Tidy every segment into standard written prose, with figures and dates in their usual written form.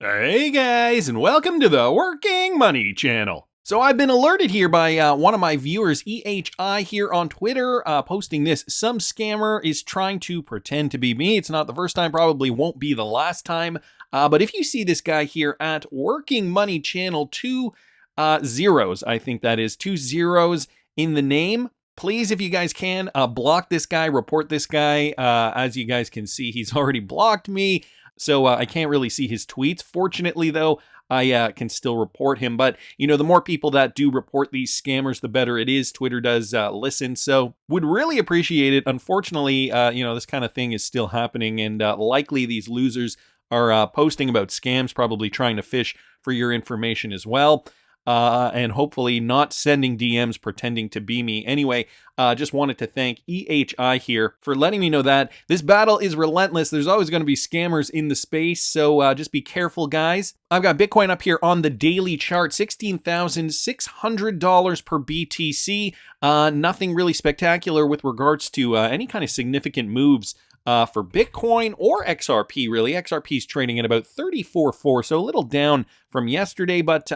Hey guys, and welcome to the Working Money channel. So I've been alerted here by one of my viewers, EHI, here on Twitter, posting this. Some scammer is trying to pretend to be me. It's not the first time, probably won't be the last time. But if you see this guy here at Working Money channel, two zeros, I think that is, 2 zeros in the name. Please, if you guys can, block this guy, report this guy. As you guys can see, he's already blocked me. So I can't really see his tweets. Fortunately, though, I can still report him. But, you know, the more people that do report these scammers, the better it is. Twitter does listen. So would really appreciate it. Unfortunately, this kind of thing is still happening. And likely these losers are posting about scams, probably trying to fish for your information as well. And hopefully not sending DMs pretending to be me. Anyway, just wanted to thank EHI here for letting me know that this battle is relentless. There's always going to be scammers in the space, so just be careful, guys. I've got Bitcoin up here on the daily chart, $16,600 per BTC. Nothing really spectacular with regards to any kind of significant moves for Bitcoin or XRP, really. XRP is trading at about 34.4, so a little down from yesterday, but,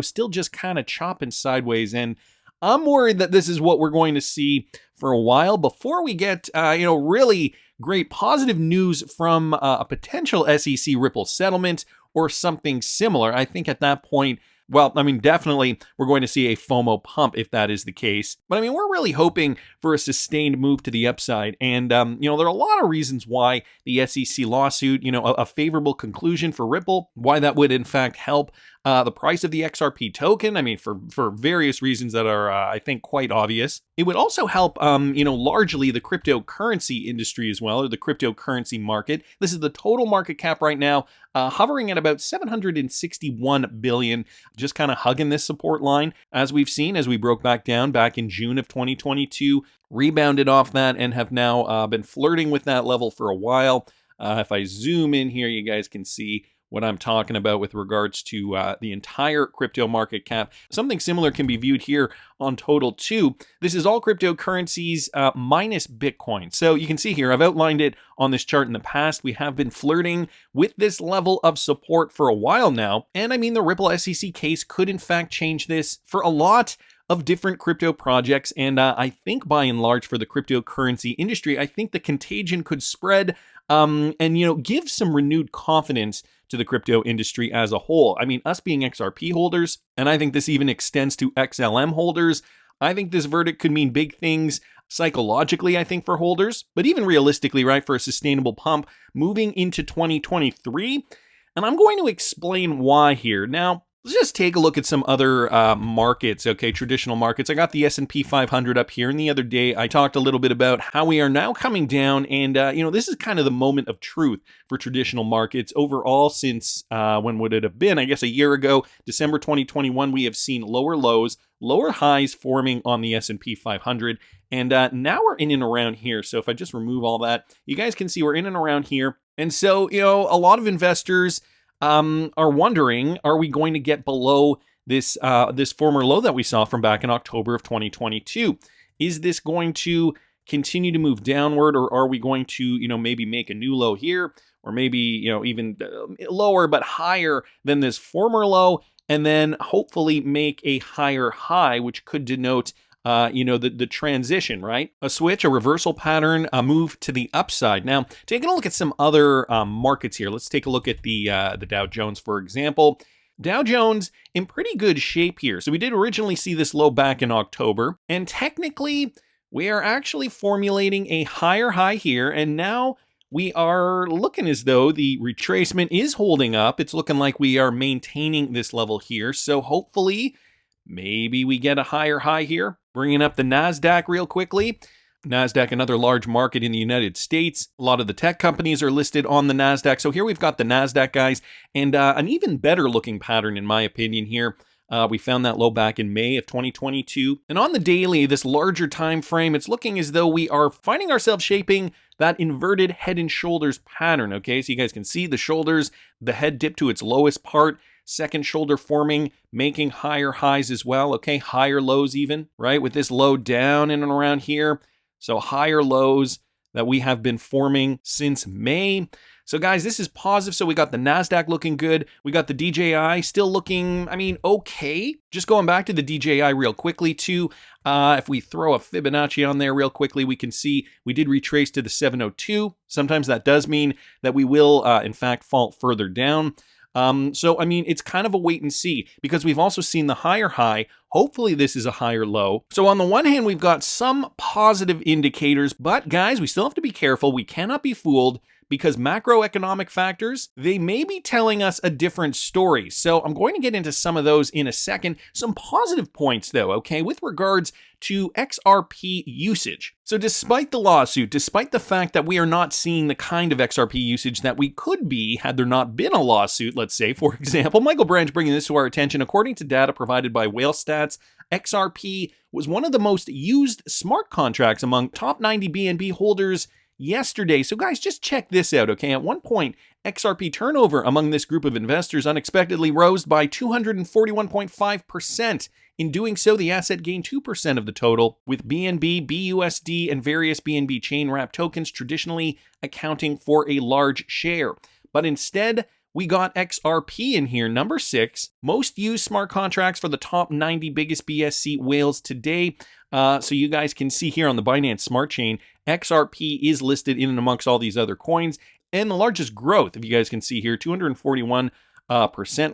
still just kind of chopping sideways. And I'm worried that this is what we're going to see for a while before we get, really great positive news from a potential SEC Ripple settlement or something similar. I think at that point, definitely we're going to see a FOMO pump if that is the case. But we're really hoping for a sustained move to the upside. And, there are a lot of reasons why the SEC lawsuit, a favorable conclusion for Ripple, why that would in fact help the price of the XRP token. For various reasons that are, I think, quite obvious. It would also help, largely the cryptocurrency industry as well, or the cryptocurrency market. This is the total market cap right now, hovering at about 761 billion, just kind of hugging this support line, as we've seen, as we broke back down back in June of 2022, rebounded off that, and have now been flirting with that level for a while. If I zoom in here, you guys can see what I'm talking about with regards to the entire crypto market cap. Something similar can be viewed here on total too. This is all cryptocurrencies minus Bitcoin. So you can see here, I've outlined it on this chart in the past. We have been flirting with this level of support for a while now. And the Ripple SEC case could in fact change this for a lot of different crypto projects. And I think by and large for the cryptocurrency industry, I think the contagion could spread and give some renewed confidence to the crypto industry as a whole. Us being XRP holders, and I think this even extends to XLM holders, I think this verdict could mean big things psychologically, I think, for holders, but even realistically, right, for a sustainable pump moving into 2023. And I'm going to explain why here. Now, let's just take a look at some other markets, okay, traditional markets. I got the S&P 500 up here, and the other day I talked a little bit about how we are now coming down, and, this is kind of the moment of truth for traditional markets overall since, when would it have been? I guess a year ago, December 2021, we have seen lower lows, lower highs forming on the S&P 500, and now we're in and around here. So if I just remove all that, you guys can see we're in and around here. And so, a lot of investors are wondering, are we going to get below this former low that we saw from back in October of 2022? Is this going to continue to move downward, or are we going to, maybe make a new low here, or maybe, even lower but higher than this former low, and then hopefully make a higher high, which could denote the transition, right? A switch, a reversal pattern, a move to the upside. Now, taking a look at some other markets here, let's take a look at the Dow Jones, for example. Dow Jones in pretty good shape here. So we did originally see this low back in October, and technically we are actually formulating a higher high here, and now we are looking as though the retracement is holding up. It's looking like we are maintaining this level here, so hopefully maybe we get a higher high here. Bringing up the NASDAQ real quickly. NASDAQ, another large market in the United States. A lot of the tech companies are listed on the NASDAQ. So here we've got the NASDAQ, guys, and an even better looking pattern, in my opinion, here. We found that low back in May of 2022. And on the daily, this larger time frame, it's looking as though we are finding ourselves shaping that inverted head and shoulders pattern, okay? So you guys can see the shoulders, the head dip to its lowest part, second shoulder forming, making higher highs as well, okay? Higher lows even, right? With this low down in and around here. So higher lows that we have been forming since May. So guys, this is positive. So we got the NASDAQ looking good. We got the DJI still looking, okay. Just going back to the DJI real quickly too. If we throw a Fibonacci on there real quickly, we can see we did retrace to the 702. Sometimes that does mean that we will, in fact, fall further down. It's kind of a wait and see because we've also seen the higher high. Hopefully this is a higher low. So on the one hand, we've got some positive indicators, but guys, we still have to be careful. We cannot be fooled because macroeconomic factors, they may be telling us a different story. So I'm going to get into some of those in a second. Some positive points though, okay, with regards to XRP usage. So despite the lawsuit, despite the fact that we are not seeing the kind of XRP usage that we could be had there not been a lawsuit, let's say, for example, Michael Branch bringing this to our attention, according to data provided by Whale Stats, XRP was one of the most used smart contracts among top 90 BNB holders yesterday. So guys, just check this out, okay? At one point, XRP turnover among this group of investors unexpectedly rose by 241.5%. In doing so, the asset gained 2% of the total, with BNB, BUSD, and various BNB chain wrap tokens traditionally accounting for a large share. But instead, we got XRP in here, number 6, most used smart contracts for the top 90 biggest BSC whales today. So you guys can see here on the Binance Smart Chain, XRP is listed in and amongst all these other coins. And the largest growth, if you guys can see here, 241%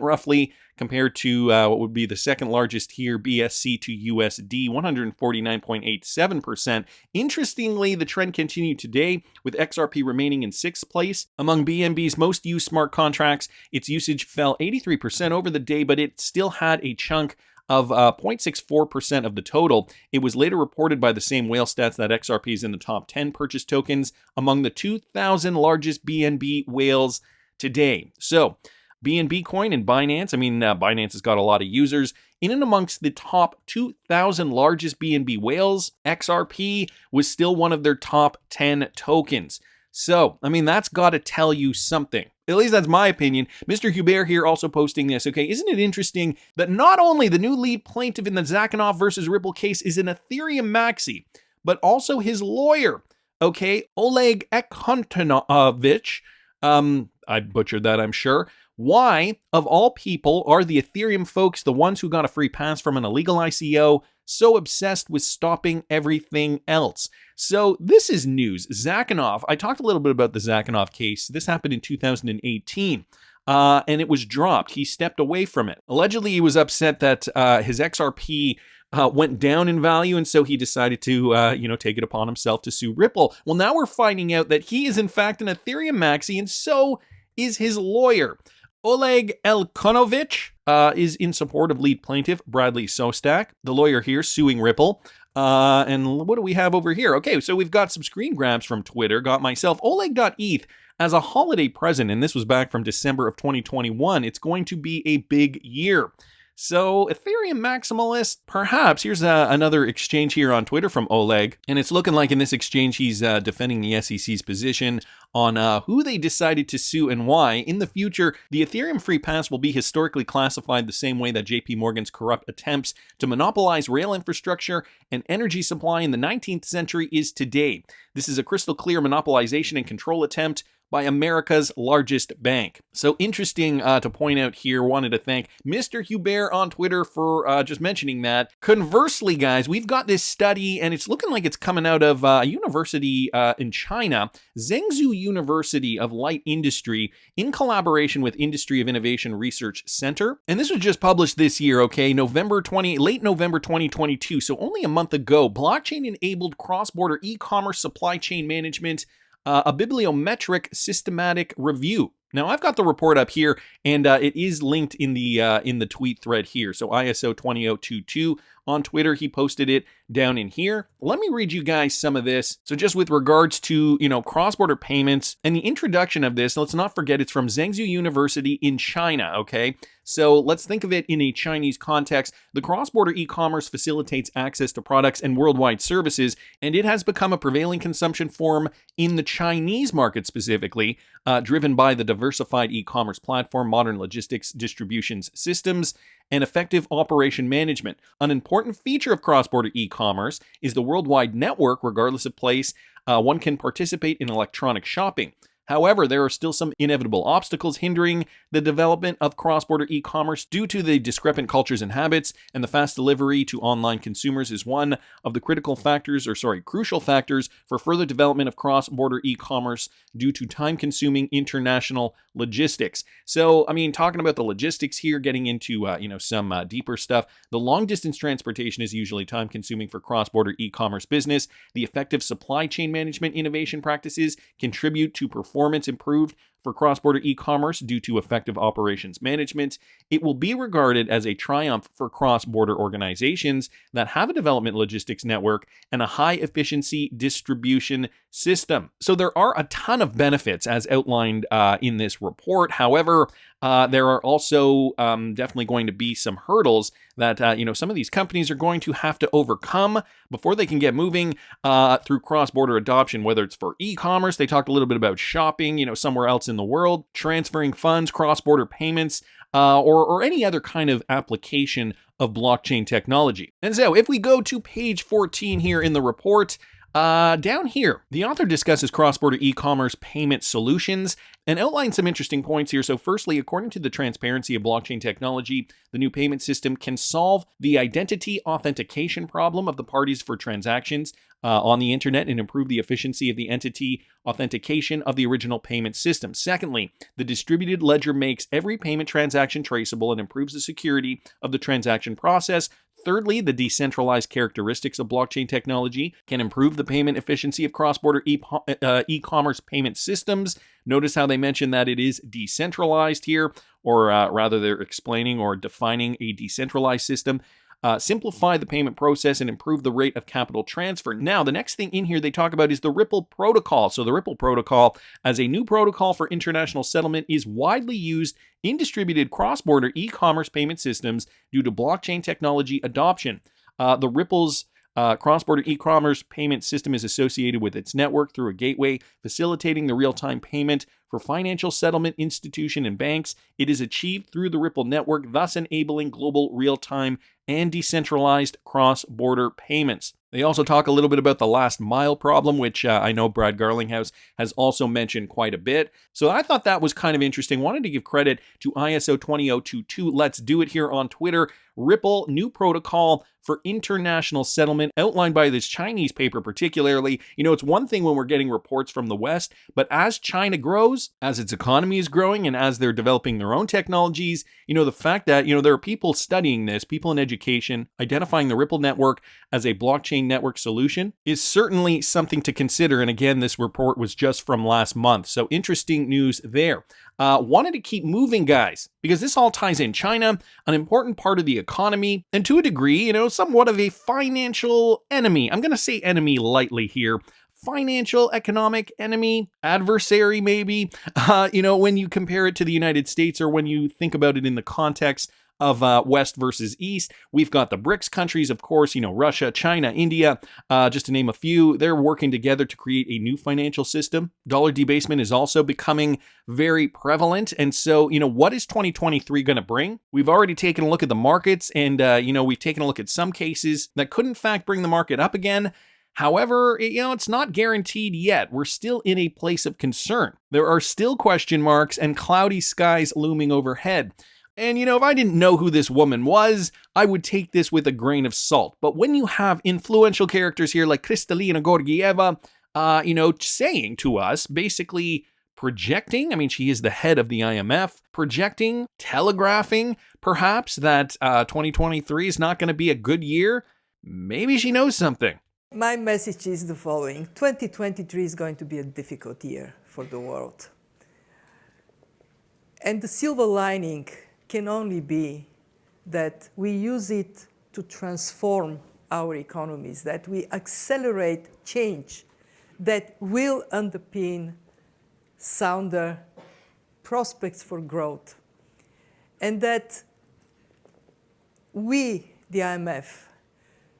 roughly, compared to what would be the second largest here, BSC to USD, 149.87%. Interestingly, the trend continued today, with XRP remaining in 6th place. Among BNB's most used smart contracts, its usage fell 83% over the day, but it still had a chunk of 0.64% of the total. It was later reported by the same Whale Stats that XRP is in the top 10 purchase tokens among the 2,000 largest BNB whales today. So, BNB coin and Binance, Binance has got a lot of users. In and amongst the top 2,000 largest BNB whales, XRP was still one of their top 10 tokens. So, that's got to tell you something. At least that's my opinion. Mr. Hubert here also posting this, okay? Isn't it interesting that not only the new lead plaintiff in the Zakinov versus Ripple case is an Ethereum maxi, but also his lawyer, okay? Oleg Ekhotonovich, I butchered that, I'm sure. Why, of all people, are the Ethereum folks, the ones who got a free pass from an illegal ICO, so obsessed with stopping everything else? So this is news. Zakinov, I talked a little bit about the Zakinov case. This happened in 2018, and it was dropped. He stepped away from it. Allegedly, he was upset that his XRP went down in value, and so he decided to, take it upon himself to sue Ripple. Well, now we're finding out that he is in fact an Ethereum maxi, and so is his lawyer. Oleg Elkonovich is in support of lead plaintiff Bradley Sostak, the lawyer here suing Ripple. And what do we have over here? Okay, so we've got some screen grabs from Twitter. Got myself Oleg.eth as a holiday present, and this was back from December of 2021. It's going to be a big year. So, Ethereum maximalist, perhaps. Here's another exchange here on Twitter from Oleg, and it's looking like in this exchange he's defending the SEC's position on who they decided to sue and why. In the future, the Ethereum free pass will be historically classified the same way that JP Morgan's corrupt attempts to monopolize rail infrastructure and energy supply in the 19th century is today. This is a crystal clear monopolization and control attempt by America's largest bank. So interesting to point out here. Wanted to thank Mr. Hubert on Twitter for just mentioning that. Conversely, guys, we've got this study, and it's looking like it's coming out of a university in China, Zhengzhou University of Light Industry, in collaboration with Industry of Innovation Research Center. And this was just published this year, okay, late November 2022, so only a month ago. Blockchain-enabled cross-border e-commerce supply chain management, a bibliometric systematic review. Now, I've got the report up here, and it is linked in the tweet thread here. So ISO 20022 on Twitter, he posted it down in here. Let me read you guys some of this. So just with regards to, cross-border payments and the introduction of this, let's not forget it's from Zhengzhou University in China, okay? So let's think of it in a Chinese context. The cross-border e-commerce facilitates access to products and worldwide services, and it has become a prevailing consumption form in the Chinese market specifically, driven by the diversified e-commerce platform, modern logistics distributions systems, and effective operation management. An important feature of cross-border e-commerce is the worldwide network. Regardless of place, one can participate in electronic shopping. However, there are still some inevitable obstacles hindering the development of cross-border e-commerce due to the discrepant cultures and habits, and the fast delivery to online consumers is one of the crucial factors for further development of cross-border e-commerce due to time-consuming international logistics. So, I mean, talking about the logistics here, getting into some deeper stuff, the long-distance transportation is usually time-consuming for cross-border e-commerce business. The effective supply chain management innovation practices contribute to performance improved for cross-border e-commerce due to effective operations management. It will be regarded as a triumph for cross-border organizations that have a development logistics network and a high-efficiency distribution system. So there are a ton of benefits as outlined in this report. However, there are also definitely going to be some hurdles that some of these companies are going to have to overcome before they can get moving through cross-border adoption, whether it's for e-commerce. They talked a little bit about shopping, somewhere else in the world, transferring funds, cross-border payments, or any other kind of application of blockchain technology. And so if we go to page 14 here in the report, down here, the author discusses cross-border e-commerce payment solutions and outlines some interesting points here. So firstly, according to the transparency of blockchain technology, the new payment system can solve the identity authentication problem of the parties for transactions on the internet and improve the efficiency of the entity authentication of the original payment system. Secondly, the distributed ledger makes every payment transaction traceable and improves the security of the transaction process. Thirdly, the decentralized characteristics of blockchain technology can improve the payment efficiency of cross-border e-commerce payment systems. Notice how they mention that it is decentralized here, or rather they're explaining or defining a decentralized system. Simplify the payment process and improve the rate of capital transfer. Now, the next thing in here they talk about is the Ripple protocol. So the Ripple protocol, as a new protocol for international settlement, is widely used in distributed cross-border e-commerce payment systems due to blockchain technology adoption. The Ripple's cross-border e-commerce payment system is associated with its network through a gateway, facilitating the real-time payment for financial settlement institution and banks. It is achieved through the Ripple network, thus enabling global real-time and decentralized cross-border payments. They also talk a little bit about the last mile problem, which I know Brad Garlinghouse has also mentioned quite a bit. So I thought that was kind of interesting. Wanted to give credit to ISO 20022. Let's do it here on Twitter. Ripple, new protocol for international settlement outlined by this Chinese paper particularly. It's one thing when we're getting reports from the West, but as China grows, as its economy is growing, and as they're developing their own technologies, the fact that, there are people studying this, people in education, identifying the Ripple network as a blockchain network solution is certainly something to consider. And again, this report was just from last month. So interesting news there. Wanted to keep moving, guys, because this all ties in. China, an important part of the economy, and to a degree, somewhat of a financial enemy. I'm going to say enemy lightly here. Financial, economic enemy, adversary, maybe, when you compare it to the United States, or when you think about it in the context of West versus East. We've got the BRICS countries, of course, Russia, China, India, just to name a few. They're working together to create a new financial system. Dollar debasement is also becoming very prevalent. And so, what is 2023 going to bring? We've already taken a look at the markets, and, we've taken a look at some cases that could, in fact, bring the market up again. However, it's not guaranteed yet. We're still in a place of concern. There are still question marks and cloudy skies looming overhead. And, if I didn't know who this woman was, I would take this with a grain of salt. But when you have influential characters here like Kristalina Georgieva, saying to us, basically projecting, she is the head of the IMF, projecting, telegraphing, perhaps that 2023 is not going to be a good year, maybe she knows something. My message is the following. 2023 is going to be a difficult year for the world. And the silver lining can only be that we use it to transform our economies, that we accelerate change that will underpin sounder prospects for growth, and that we, the IMF,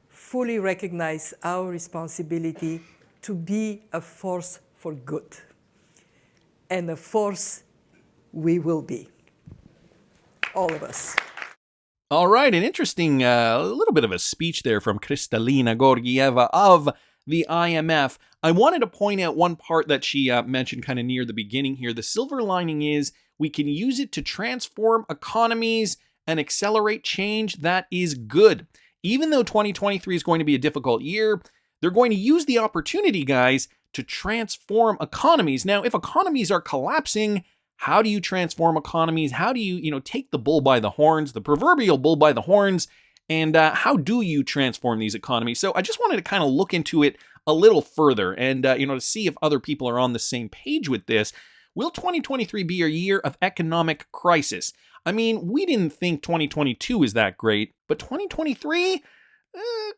fully recognize our responsibility to be a force for good, and a force we will be. All of us. All right, an interesting, a little bit of a speech there from Kristalina Georgieva of the IMF. I wanted to point out one part that she mentioned kind of near the beginning here. The silver lining is we can use it to transform economies and accelerate change. That is good. Even though 2023 is going to be a difficult year, they're going to use the opportunity, guys, to transform economies. Now, if economies are collapsing, how do you transform economies? How do you, take the bull by the horns, the proverbial bull by the horns, and how do you transform these economies? So I just wanted to kind of look into it a little further and, to see if other people are on the same page with this. Will 2023 be a year of economic crisis? I mean, we didn't think 2022 is that great, but 2023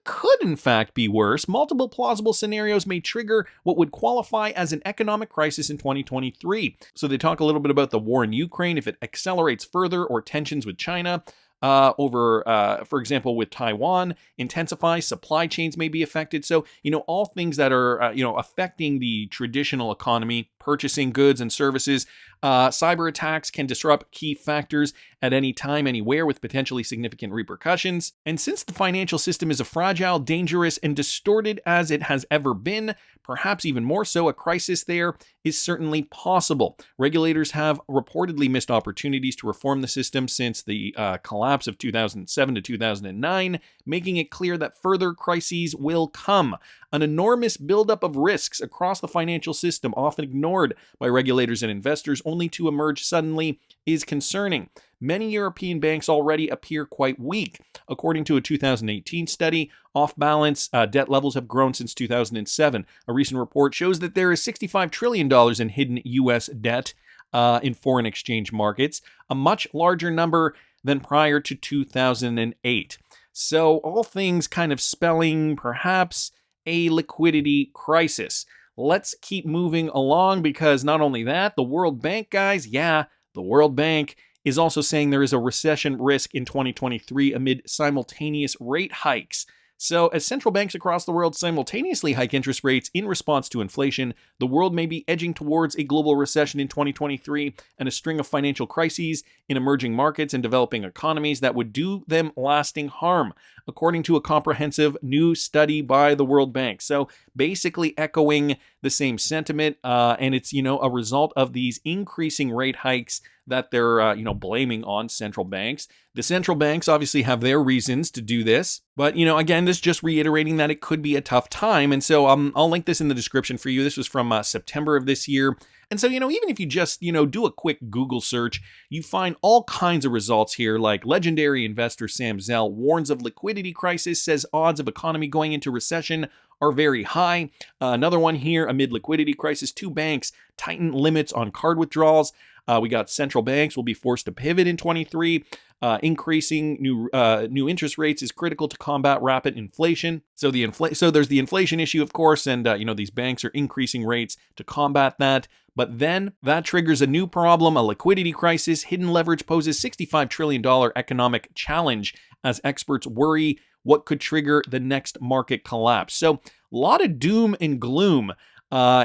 could in fact be worse. Multiple plausible scenarios may trigger what would qualify as an economic crisis in 2023. So they talk a little bit about the war in Ukraine, if it accelerates further, or tensions with China for example, with Taiwan, intensify, supply chains may be affected. So, all things that are, affecting the traditional economy, purchasing goods and services. Cyber attacks can disrupt key factors at any time, anywhere, with potentially significant repercussions. And since the financial system is as fragile, dangerous, and distorted as it has ever been, perhaps even more so, a crisis there is certainly possible. Regulators have reportedly missed opportunities to reform the system since the collapse of 2007 to 2009, making it clear that further crises will come. An enormous buildup of risks across the financial system, often ignored by regulators and investors, only to emerge suddenly, is concerning. Many European banks already appear quite weak. According to a 2018 study, off-balance debt levels have grown since 2007. A recent report shows that there is $65 trillion in hidden U.S. debt in foreign exchange markets, a much larger number than prior to 2008. So all things kind of spelling perhaps a liquidity crisis. Let's keep moving along, because not only that, the World Bank, guys, the World Bank is also saying there is a recession risk in 2023 amid simultaneous rate hikes. So as central banks across the world simultaneously hike interest rates in response to inflation, the world may be edging towards a global recession in 2023 and a string of financial crises in emerging markets and developing economies that would do them lasting harm, according to a comprehensive new study by the World Bank. So basically echoing the same sentiment, and it's, a result of these increasing rate hikes that they're, blaming on central banks. The central banks obviously have their reasons to do this, but, again, this is just reiterating that it could be a tough time. And so I'll link this in the description for you. This was from September of this year. And so, even if you just, do a quick Google search, you find all kinds of results here, like legendary investor Sam Zell warns of liquidity crisis, says odds of economy going into recession are very high. Another one here, amid liquidity crisis, 2 banks tighten limits on card withdrawals. We got central banks will be forced to pivot in 23. Increasing new interest rates is critical to combat rapid inflation. So there's the inflation issue, of course, and these banks are increasing rates to combat that. But then that triggers a new problem, a liquidity crisis. Hidden leverage poses $65 trillion economic challenge as experts worry what could trigger the next market collapse. So a lot of doom and gloom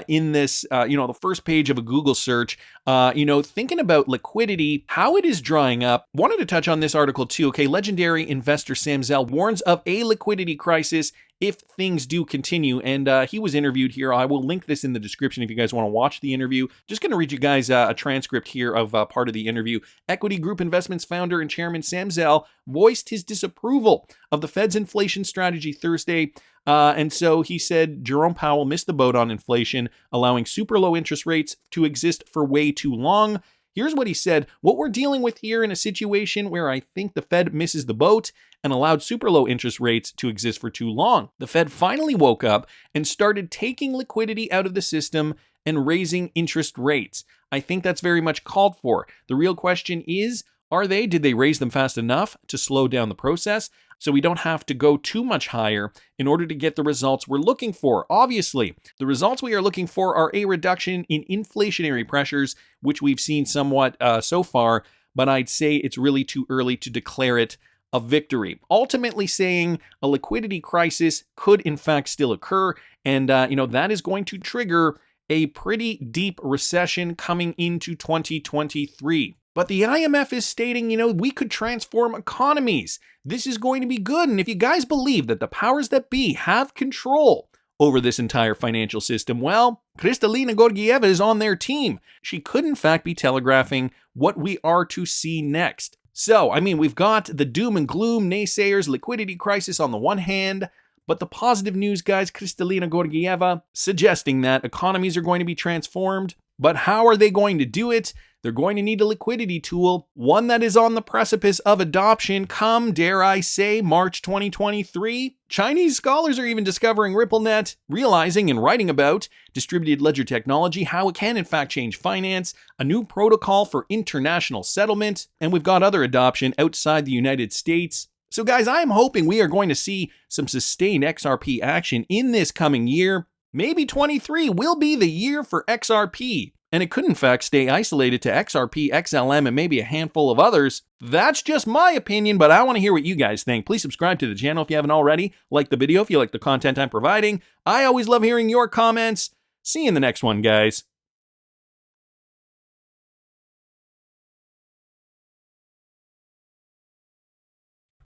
in this, the first page of a Google search, thinking about liquidity, how it is drying up. Wanted to touch on this article too. Okay, legendary investor Sam Zell warns of a liquidity crisis if things do continue. And he was interviewed here. I will link this in the description if you guys want to watch the interview. Just going to read you guys a transcript here of part of the interview. Equity Group Investments founder and chairman Sam Zell voiced his disapproval of the Fed's inflation strategy Thursday. And so he said Jerome Powell missed the boat on inflation, allowing super low interest rates to exist for way too long. Here's what he said: what we're dealing with here in a situation where I think the Fed misses the boat and allowed super low interest rates to exist for too long. The Fed finally woke up and started taking liquidity out of the system and raising interest rates. I think that's very much called for. The real question is, did they raise them fast enough to slow down the process so we don't have to go too much higher in order to get the results we're looking for? Obviously, the results we are looking for are a reduction in inflationary pressures, which we've seen somewhat so far, but I'd say it's really too early to declare it a victory. Ultimately saying a liquidity crisis could in fact still occur, and that is going to trigger a pretty deep recession coming into 2023. But the IMF is stating, we could transform economies. This is going to be good. And if you guys believe that the powers that be have control over this entire financial system? Well, Kristalina Georgieva is on their team. She could in fact be telegraphing what we are to see next. So, I mean, we've got the doom and gloom naysayers, liquidity crisis on the one hand, but the positive news, guys, Kristalina Georgieva suggesting that economies are going to be transformed. But how are they going to do it? They're going to need a liquidity tool, one that is on the precipice of adoption come, dare I say, March 2023. Chinese scholars are even discovering RippleNet, realizing and writing about distributed ledger technology, how it can in fact change finance, a new protocol for international settlement, and we've got other adoption outside the United States. So guys, I am hoping we are going to see some sustained XRP action in this coming year. Maybe 23 will be the year for XRP. And it could in fact stay isolated to XRP, XLM, and maybe a handful of others. That's just my opinion, but I want to hear what you guys think. Please subscribe to the channel if you haven't already. Like the video if you like the content I'm providing. I always love hearing your comments. See you in the next one, guys.